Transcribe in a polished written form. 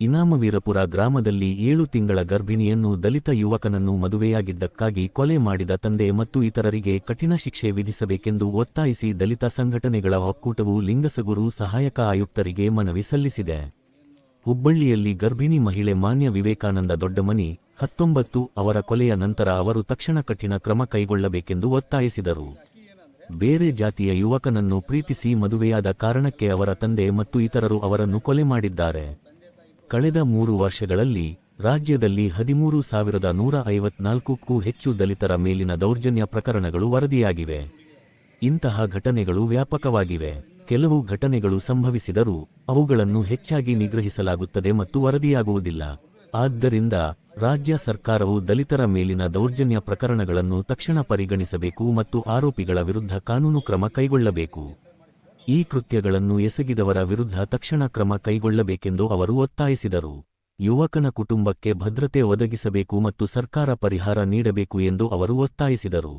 ಇನಾಮವೀರಪುರ ಗ್ರಾಮದಲ್ಲಿ 7 ತಿಂಗಳ ಗರ್ಭಿಣಿಯನ್ನು ದಲಿತ ಯುವಕನನ್ನು ಮದುವೆಯಾಗಿದ್ದಕ್ಕಾಗಿ ಕೊಲೆ ಮಾಡಿದ ತಂದೆ ಮತ್ತು ಇತರರಿಗೆ ಕಠಿಣ ಶಿಕ್ಷೆ ವಿಧಿಸಬೇಕೆಂದು ಒತ್ತಾಯಿಸಿ ದಲಿತ ಸಂಘಟನೆಗಳ ಒಕ್ಕೂಟವು ಲಿಂಗಸಗೂರು ಸಹಾಯಕ ಆಯುಕ್ತರಿಗೆ ಮನವಿ ಸಲ್ಲಿಸಿದೆ. ಹುಬ್ಬಳ್ಳಿಯಲ್ಲಿ ಗರ್ಭಿಣಿ ಮಹಿಳೆ ಮಾನ್ಯ ವಿವೇಕಾನಂದ ದೊಡ್ಡಮನಿ 19 ಅವರ ಕೊಲೆಯ ನಂತರ ಅವರು ತಕ್ಷಣ ಕಠಿಣ ಕ್ರಮ ಕೈಗೊಳ್ಳಬೇಕೆಂದು ಒತ್ತಾಯಿಸಿದರು. ಬೇರೆ ಜಾತಿಯ ಯುವಕನನ್ನು ಪ್ರೀತಿಸಿ ಮದುವೆಯಾದ ಕಾರಣಕ್ಕೆ ಅವರ ತಂದೆ ಮತ್ತು ಇತರರು ಅವರನ್ನು ಕೊಲೆ ಮಾಡಿದ್ದಾರೆ. ಕಳೆದ 3 ವರ್ಷಗಳಲ್ಲಿ ರಾಜ್ಯದಲ್ಲಿ 13,154ಕ್ಕೂ ಹೆಚ್ಚು ದಲಿತರ ಮೇಲಿನ ದೌರ್ಜನ್ಯ ಪ್ರಕರಣಗಳು ವರದಿಯಾಗಿವೆ. ಇಂತಹ ಘಟನೆಗಳು ವ್ಯಾಪಕವಾಗಿವೆ. ಕೆಲವು ಘಟನೆಗಳು ಸಂಭವಿಸಿದರೂ ಅವುಗಳನ್ನು ಹೆಚ್ಚಾಗಿ ನಿಗ್ರಹಿಸಲಾಗುತ್ತದೆ ಮತ್ತು ವರದಿಯಾಗುವುದಿಲ್ಲ. ಆದ್ದರಿಂದ ರಾಜ್ಯ ಸರ್ಕಾರವು ದಲಿತರ ಮೇಲಿನ ದೌರ್ಜನ್ಯ ಪ್ರಕರಣಗಳನ್ನು ತಕ್ಷಣ ಪರಿಗಣಿಸಬೇಕು ಮತ್ತು ಆರೋಪಿಗಳ ವಿರುದ್ಧ ಕಾನೂನು ಕ್ರಮ ಕೈಗೊಳ್ಳಬೇಕು. ಈ ಕೃತ್ಯಗಳನ್ನು ಎಸಗಿದವರ ವಿರುದ್ಧ ತಕ್ಷಣ ಕ್ರಮ ಕೈಗೊಳ್ಳಬೇಕೆಂದು ಅವರು ಒತ್ತಾಯಿಸಿದರು. ಯುವಕನ ಕುಟುಂಬಕ್ಕೆ ಭದ್ರತೆ ಒದಗಿಸಬೇಕು ಮತ್ತು ಸರ್ಕಾರ ಪರಿಹಾರ ನೀಡಬೇಕು ಎಂದು ಅವರು ಒತ್ತಾಯಿಸಿದರು.